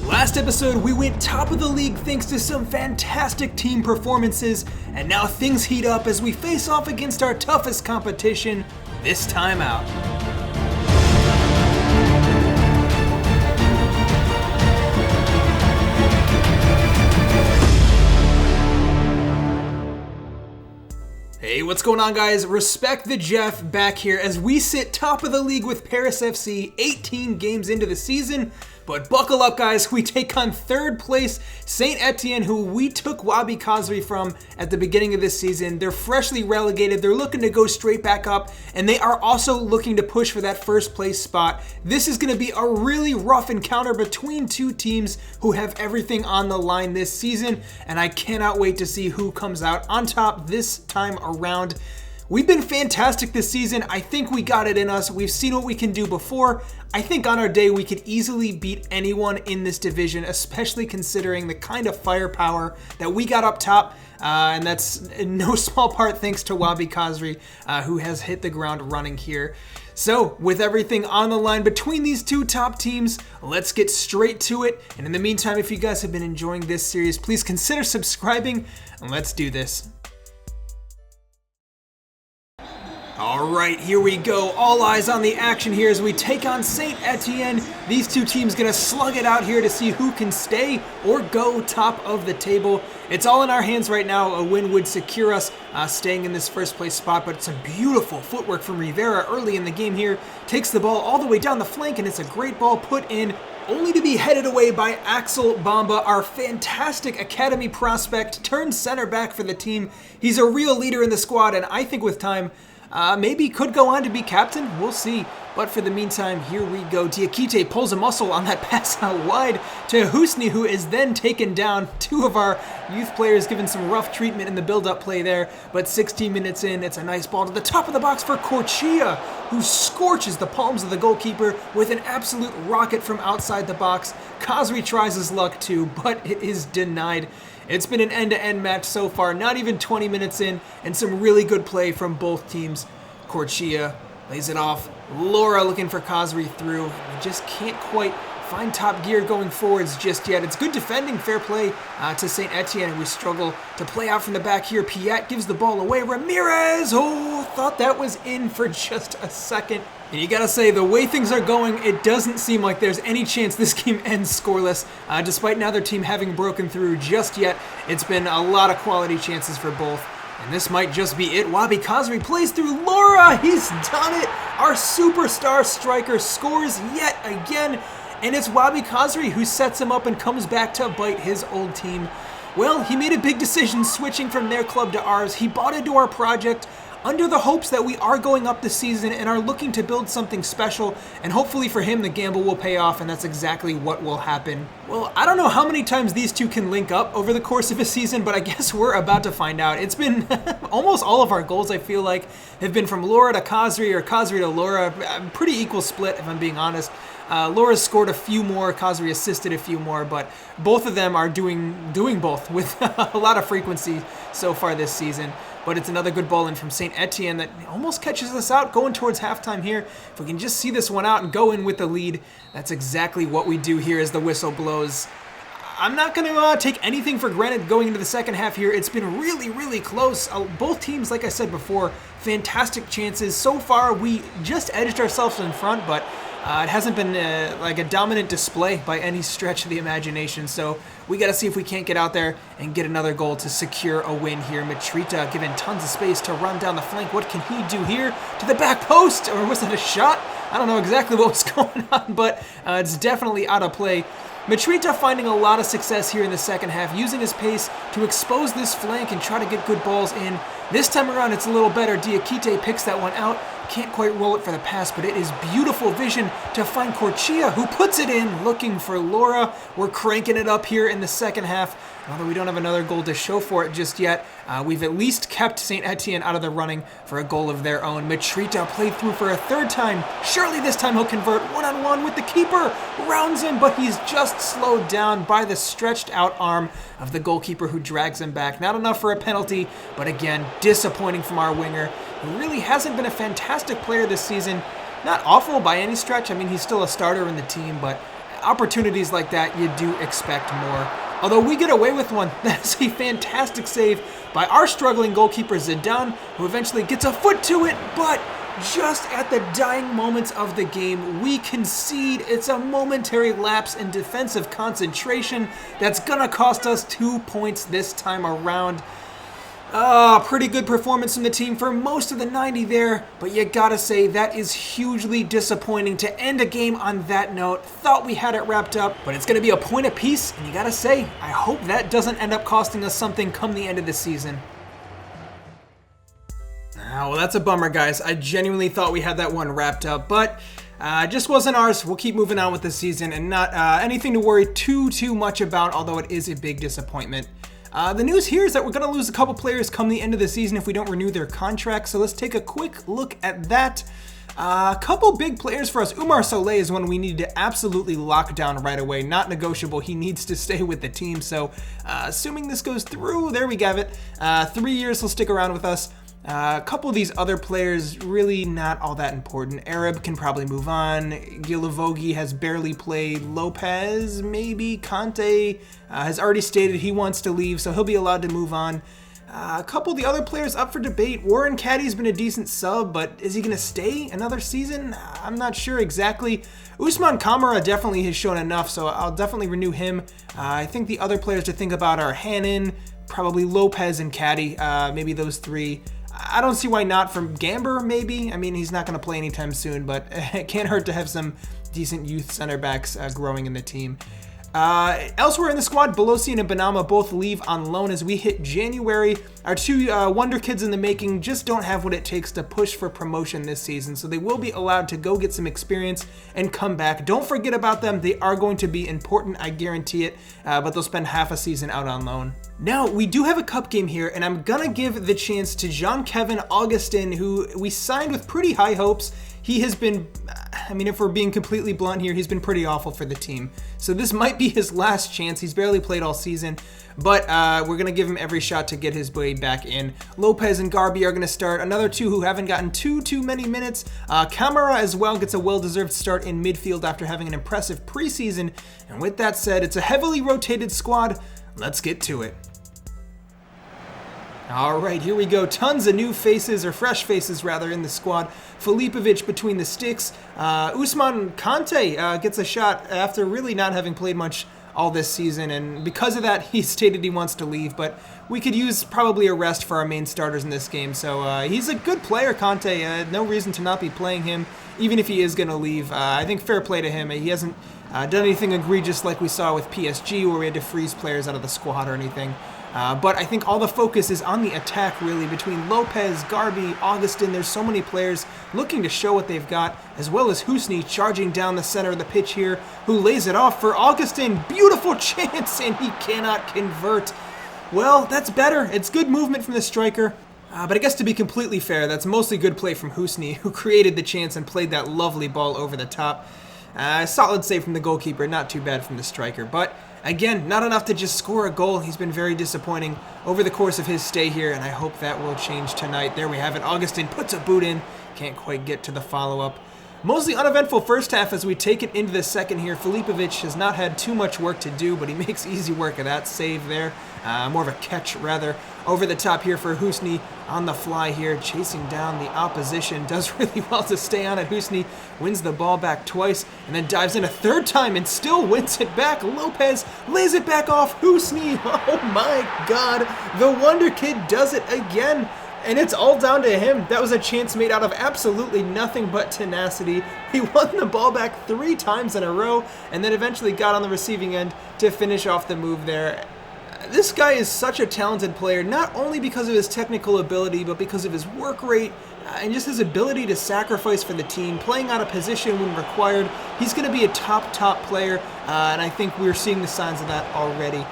Last episode, we went top of the league thanks to some fantastic team performances, and now things heat up as we face off against our toughest competition this time out. Hey, what's going on, guys? Respect the Jeff back here as we sit top of the league with Paris FC 18 games into the season. But buckle up, guys. We take on third place Saint-Etienne, who we took Wahbi Khazri from at the beginning of this season. They're freshly relegated. They're looking to go straight back up, and they are also looking to push for that first place spot. This is going to be a really rough encounter between two teams who have everything on the line this season, and I cannot wait to see who comes out on top this time around. We've been fantastic this season. I think we got it in us. We've seen what we can do before. I think on our day we could easily beat anyone in this division, especially considering the kind of firepower that we got up top. And that's in no small part thanks to Wahbi Khazri, who has hit the ground running here. So, with everything on the line between these two top teams, let's get straight to it. And in the meantime, if you guys have been enjoying this series, please consider subscribing, and let's do this. All right, here we go. All eyes on the action here as we take on Saint-Etienne. These two teams gonna slug it out here to see who can stay or go top of the table. It's all in our hands right now. A win would secure us staying in this first place spot, but it's a beautiful footwork from Rivera early in the game here. Takes the ball all the way down the flank, and it's a great ball put in, only to be headed away by Axel Bamba, our fantastic academy prospect, turned center back for the team. He's a real leader in the squad, and I think with time, maybe could go on to be captain. We'll see. But for the meantime, here we go. Diakite pulls a muscle on that pass out wide to Husni, who is then taken down. Two of our youth players given some rough treatment in the build-up play there. But 16 minutes in, it's a nice ball to the top of the box for Corchia, who scorches the palms of the goalkeeper with an absolute rocket from outside the box. Khazri tries his luck too, but it is denied. It's been an end-to-end match so far, not even 20 minutes in, and some really good play from both teams. Corchia lays it off. Laura looking for Khazri through. We just can't quite find top gear going forwards just yet. It's good defending, fair play to Saint-Etienne, and we struggle to play out from the back here. Piat gives the ball away. Ramirez, thought that was in for just a second. And you gotta say, the way things are going, it doesn't seem like there's any chance this game ends scoreless. Despite neither team having broken through just yet, it's been a lot of quality chances for both. And this might just be it. Wahbi Khazri plays through Laura. He's done it. Our superstar striker scores yet again. And it's Wahbi Khazri who sets him up and comes back to bite his old team. Well, he made a big decision switching from their club to ours. He bought into our project under the hopes that we are going up this season and are looking to build something special, and hopefully for him the gamble will pay off, and that's exactly what will happen. Well, I don't know how many times these two can link up over the course of a season, but I guess we're about to find out. It's been almost all of our goals, I feel like, have been from Laura to Khazri or Khazri to Laura. Pretty equal split, if I'm being honest. Laura's scored a few more, Khazri assisted a few more, but both of them are doing both with a lot of frequency so far this season. But it's another good ball in from Saint-Etienne that almost catches us out going towards halftime here. If we can just see this one out and go in with the lead, that's exactly what we do here as the whistle blows. I'm not going to take anything for granted going into the second half here. It's been really, really close. Both teams, like I said before, fantastic chances. So far, we just edged ourselves in front, but it hasn't been like a dominant display by any stretch of the imagination, so we got to see if we can't get out there and get another goal to secure a win here. Mitrita given tons of space to run down the flank. What can he do here? To the back post, or was that a shot? I don't know exactly what was going on, but it's definitely out of play. Mitrita finding a lot of success here in the second half, using his pace to expose this flank and try to get good balls in. This time around, it's a little better. Diakite picks that one out. Can't quite roll it for the pass, but it is beautiful vision to find Corchia, who puts it in, looking for Laura. We're cranking it up here in the second half. Although we don't have another goal to show for it just yet, we've at least kept Saint-Etienne out of the running for a goal of their own. Mitrita played through for a third time. Surely this time he'll convert one-on-one with the keeper. Rounds him, but he's just slowed down by the stretched out arm of the goalkeeper who drags him back. Not enough for a penalty, but again, disappointing from our winger, who really hasn't been a fantastic player this season. Not awful by any stretch. I mean, he's still a starter in the team, but opportunities like that, you do expect more. Although we get away with one, that's a fantastic save by our struggling goalkeeper Zidane, who eventually gets a foot to it, but just at the dying moments of the game, we concede. It's a momentary lapse in defensive concentration that's gonna cost us 2 points this time around. Pretty good performance from the team for most of the 90 there, but you gotta say that is hugely disappointing to end a game on that note. Thought we had it wrapped up, but it's gonna be a point apiece, and you gotta say, I hope that doesn't end up costing us something come the end of the season. Well, that's a bummer, guys. I genuinely thought we had that one wrapped up, but it just wasn't ours. We'll keep moving on with the season, and not anything to worry too much about, although it is a big disappointment. The news here is that we're going to lose a couple players come the end of the season if we don't renew their contracts, so let's take a quick look at that. A couple big players for us. Umar Soleil is one we need to absolutely lock down right away. Not negotiable. He needs to stay with the team, so assuming this goes through, there we have it. 3 years he'll stick around with us. A couple of these other players, really not all that important. Arab can probably move on. Gilavogi has barely played. Lopez, maybe. Conte has already stated he wants to leave, so he'll be allowed to move on. A couple of the other players up for debate. Warren Caddy's been a decent sub, but is he going to stay another season? I'm not sure exactly. Ousmane Kamara definitely has shown enough, so I'll definitely renew him. I think the other players to think about are Hannon, probably Lopez and Caddy, maybe those three. I don't see why not. From Gamber, maybe. I mean, he's not going to play anytime soon, but it can't hurt to have some decent youth center backs growing in the team. Elsewhere in the squad, Belosian and Benama both leave on loan as we hit January. Our two wonder kids in the making just don't have what it takes to push for promotion this season, so they will be allowed to go get some experience and come back. Don't forget about them. They are going to be important, I guarantee it, but they'll spend half a season out on loan. Now, we do have a cup game here, and I'm gonna give the chance to Jean-Kevin Augustin, who we signed with pretty high hopes. He has been, I mean, if we're being completely blunt here, he's been pretty awful for the team. So this might be his last chance. He's barely played all season, but we're going to give him every shot to get his way back in. Lopez and Garbi are going to start. Another two who haven't gotten too many minutes. Camara as well gets a well-deserved start in midfield after having an impressive preseason. And with that said, it's a heavily rotated squad. Let's get to it. All right, here we go. Tons of new faces, or fresh faces rather, in the squad. Filipovic between the sticks. Ousmane Conte gets a shot after really not having played much all this season, and because of that, he stated he wants to leave, but we could use probably a rest for our main starters in this game, so he's a good player, Conte. No reason to not be playing him, even if he is going to leave. I think fair play to him. He hasn't done anything egregious like we saw with PSG, where we had to freeze players out of the squad or anything. But I think all the focus is on the attack, really, between Lopez, Garbi, Augustin. There's so many players looking to show what they've got, as well as Husni charging down the center of the pitch here, who lays it off for Augustin. Beautiful chance, and he cannot convert. Well, that's better. It's good movement from the striker. But I guess to be completely fair, that's mostly good play from Husni, who created the chance and played that lovely ball over the top. Solid save from the goalkeeper, not too bad from the striker, but again, not enough to just score a goal. He's been very disappointing over the course of his stay here, and I hope that will change tonight. There we have it. Augustin puts a boot in. Can't quite get to the follow-up. Mostly uneventful first half as we take it into the second here. Filipovic has not had too much work to do, but he makes easy work of that save there. More of a catch, rather. Over the top here for Husni on the fly here, chasing down the opposition. Does really well to stay on it. Husni wins the ball back twice and then dives in a third time and still wins it back. Lopez lays it back off Husni. Oh my God. The Wonder Kid does it again. And it's all down to him. That was a chance made out of absolutely nothing but tenacity. He won the ball back 3 times in a row and then eventually got on the receiving end to finish off the move there. This guy is such a talented player, not only because of his technical ability, but because of his work rate and just his ability to sacrifice for the team, playing out of position when required. He's going to be a top player, and I think we're seeing the signs of that already.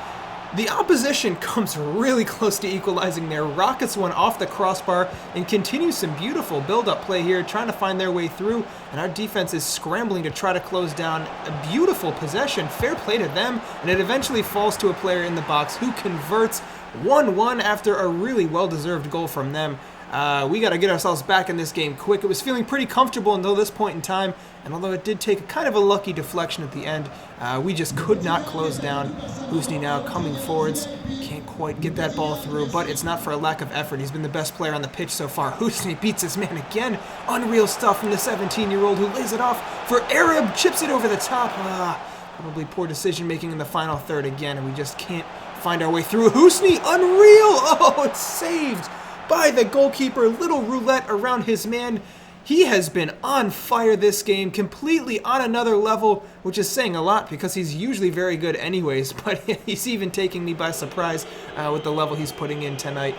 The opposition comes really close to equalizing there, rockets one off the crossbar, and continues some beautiful build-up play here, trying to find their way through, and our defense is scrambling to try to close down a beautiful possession. Fair play to them, and it eventually falls to a player in the box who converts 1-1 after a really well-deserved goal from them. We got to get ourselves back in this game quick. It was feeling pretty comfortable until this point in time, and although it did take kind of a lucky deflection at the end, we just could not close down. Husni now coming forwards. Can't quite get that ball through, but it's not for a lack of effort. He's been the best player on the pitch so far. Husni beats his man again. Unreal stuff from the 17-year-old who lays it off for Arab. Chips it over the top. Probably poor decision-making in the final third again, and we just can't find our way through. Husni, unreal! Oh, it's saved by the goalkeeper. Little roulette around his man. He has been on fire this game, completely on another level, which is saying a lot because he's usually very good anyways, but he's even taking me by surprise with the level he's putting in tonight.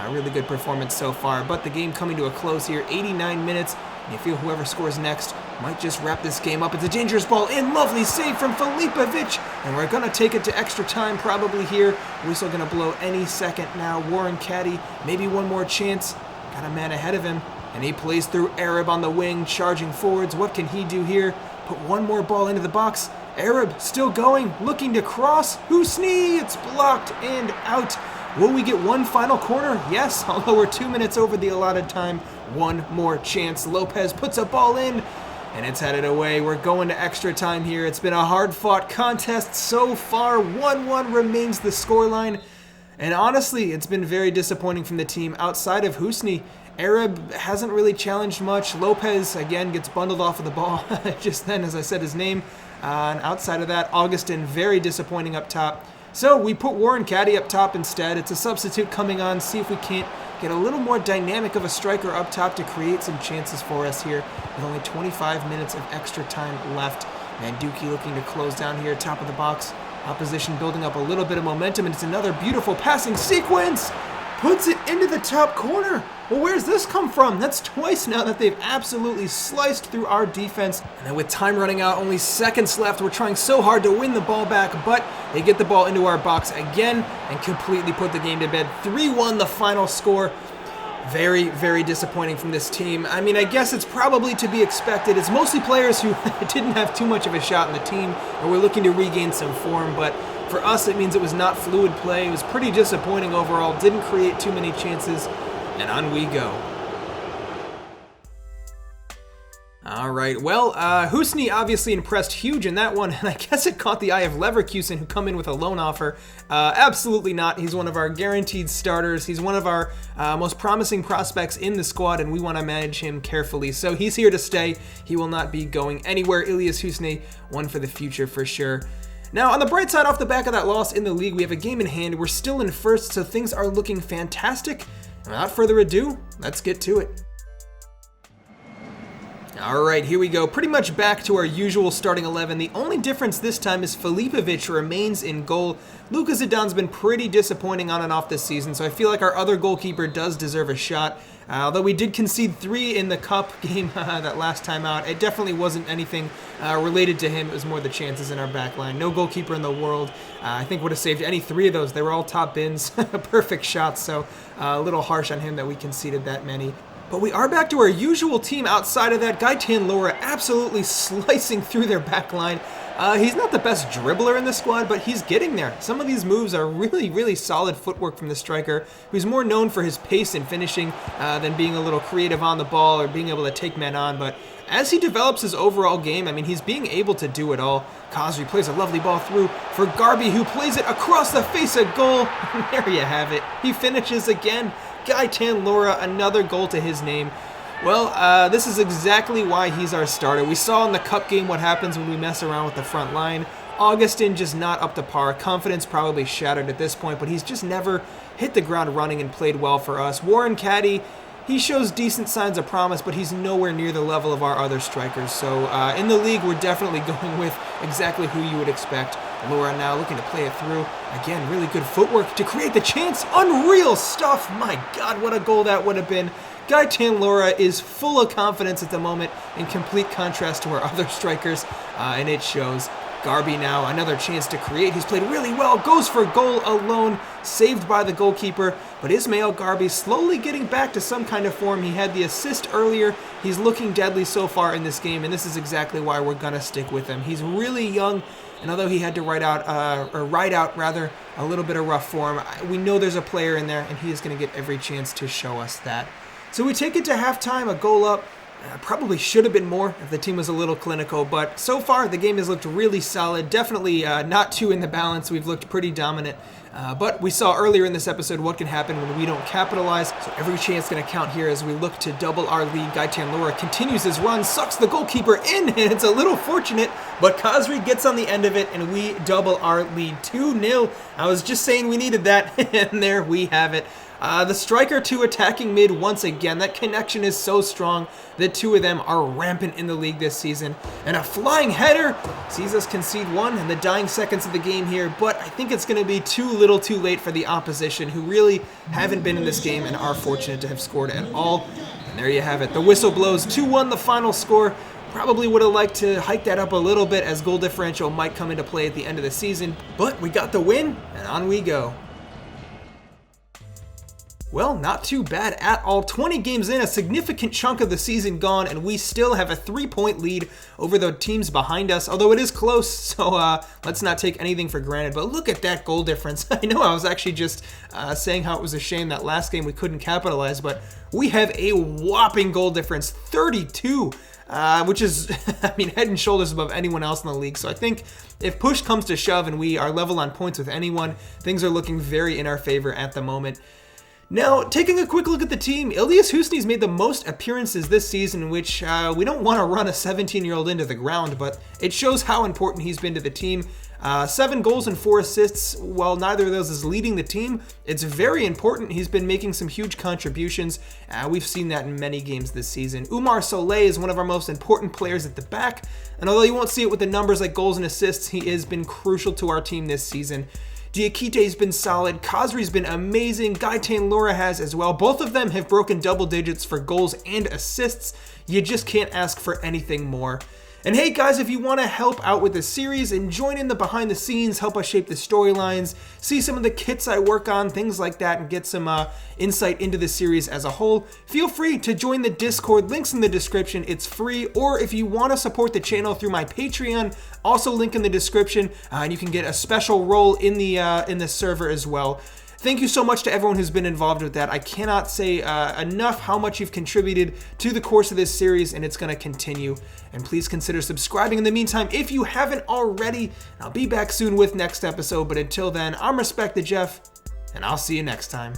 Really good performance so far, but the game coming to a close here, 89 minutes, and you feel whoever scores next might just wrap this game up. It's a dangerous ball in, lovely save from Filipovic, and we're going to take it to extra time probably here. Whistle going to blow any second now. Warren Caddy, maybe one more chance. Got a man ahead of him. And he plays through Arab on the wing, charging forwards. What can he do here? Put one more ball into the box. Arab still going, looking to cross. Husni, it's blocked and out. Will we get one final corner? Yes, although we're 2 minutes over the allotted time. One more chance. Lopez puts a ball in, and it's headed away. We're going to extra time here. It's been a hard-fought contest so far. 1-1 remains the scoreline. And honestly, it's been very disappointing from the team outside of Husni. Arab hasn't really challenged much. Lopez, again, gets bundled off of the ball just then as I said his name. And outside of that, Augustin, very disappointing up top. So we put Warren Caddy up top instead. It's a substitute coming on. See if we can't get a little more dynamic of a striker up top to create some chances for us here with only 25 minutes of extra time left. Manduki looking to close down here, top of the box. Opposition building up a little bit of momentum, and it's another beautiful passing sequence. Puts it into the top corner. Well, where's this come from? That's twice now that they've absolutely sliced through our defense. And then with time running out, only seconds left, we're trying so hard to win the ball back, but they get the ball into our box again and completely put the game to bed. 3-1 the final score. Very, very disappointing from this team. I mean, I guess it's probably to be expected. It's mostly players who didn't have too much of a shot in the team and were looking to regain some form, but for us, it means it was not fluid play. It was pretty disappointing overall. Didn't create too many chances, and on we go. All right, well, Husni obviously impressed huge in that one, and I guess it caught the eye of Leverkusen, who come in with a loan offer. Absolutely not. He's one of our guaranteed starters. He's one of our most promising prospects in the squad, and we want to manage him carefully. So he's here to stay. He will not be going anywhere. Ilyas Husni, one for the future for sure. Now, on the bright side, off the back of that loss in the league, we have a game in hand. We're still in first, so things are looking fantastic. Without further ado, let's get to it. All right, here we go. Pretty much back to our usual starting 11. The only difference this time is Filipovic remains in goal. Luka Zidane's been pretty disappointing on and off this season, so I feel like our other goalkeeper does deserve a shot. Although we did concede 3 in the cup game that last time out, it definitely wasn't anything related to him. It was more the chances in our back line. No goalkeeper in the world, I think, would have saved any 3 of those. They were all top bins, perfect shots, so a little harsh on him that we conceded that many. But we are back to our usual team outside of that. Gaetan Lora absolutely slicing through their back line. He's not the best dribbler in the squad, but he's getting there. Some of these moves are really, really solid footwork from the striker, who's more known for his pace and finishing than being a little creative on the ball or being able to take men on. But as he develops his overall game, I mean, he's being able to do it all. Khazri plays a lovely ball through for Garbi, who plays it across the face of goal. There you have it. He finishes again. Gaetan Lora, another goal to his name. Well, this is exactly why he's our starter. We saw in the cup game what happens when we mess around with the front line. Augustin just not up to par. Confidence probably shattered at this point, but he's just never hit the ground running and played well for us. Warren Caddy, he shows decent signs of promise, but he's nowhere near the level of our other strikers. So in the league, we're definitely going with exactly who you would expect. Lora now looking to play it through. Again, really good footwork to create the chance. Unreal stuff. My God, what a goal that would have been. Gaetan Lora is full of confidence at the moment, in complete contrast to our other strikers, and it shows. Garbi now, another chance to create. He's played really well, goes for goal alone, saved by the goalkeeper, but Ismail Garbi slowly getting back to some kind of form. He had the assist earlier. He's looking deadly so far in this game, and this is exactly why we're going to stick with him. He's really young, and although he had to ride out a little bit of rough form, we know there's a player in there, and he is going to get every chance to show us that. So we take it to halftime, a goal up. Probably should have been more if the team was a little clinical, but so far the game has looked really solid. Definitely not too in the balance. We've looked pretty dominant. But we saw earlier in this episode what can happen when we don't capitalize, so every chance going to count here as we look to double our lead. Gaetan Lora continues his run, sucks the goalkeeper in, and it's a little fortunate, but Khazri gets on the end of it, and we double our lead 2-0. I was just saying we needed that, and there we have it. The striker to attacking mid once again. That connection is so strong. The two of them are rampant in the league this season. And a flying header sees us concede one in the dying seconds of the game here, but I think it's going to be too little too late for the opposition, who really haven't been in this game and are fortunate to have scored at all. And there you have it. The whistle blows. 2-1 the final score. Probably would have liked to hike that up a little bit, as goal differential might come into play at the end of the season, but we got the win, and on we go. Well, not too bad at all. 20 games in, a significant chunk of the season gone, and we still have a 3-point lead over the teams behind us, although it is close, so let's not take anything for granted. But look at that goal difference. I know I was actually just saying how it was a shame that last game we couldn't capitalize, but we have a whopping goal difference, 32. Which is, I mean, head and shoulders above anyone else in the league. So I think if push comes to shove and we are level on points with anyone, things are looking very in our favor at the moment. Now, taking a quick look at the team, Ilias Husni's made the most appearances this season, which we don't want to run a 17-year-old into the ground, but it shows how important he's been to the team. 7 goals and 4 assists. While neither of those is leading the team, it's very important. He's been making some huge contributions. We've seen that in many games this season. Umar Soleil is one of our most important players at the back, and although you won't see it with the numbers like goals and assists, he has been crucial to our team this season. Diakite's been solid, Khazri's been amazing, Gaetan Lora has as well. Both of them have broken double digits for goals and assists. You just can't ask for anything more. And hey guys, if you want to help out with this series and join in the behind the scenes, help us shape the storylines, see some of the kits I work on, things like that, and get some insight into the series as a whole, feel free to join the Discord. Links in the description. It's free. Or if you want to support the channel through my Patreon, also link in the description, and you can get a special role in the server as well. Thank you so much to everyone who's been involved with that. I cannot say enough how much you've contributed to the course of this series, and it's going to continue. And please consider subscribing in the meantime if you haven't already. I'll be back soon with next episode, but until then, I'm Respect the Jeff, and I'll see you next time.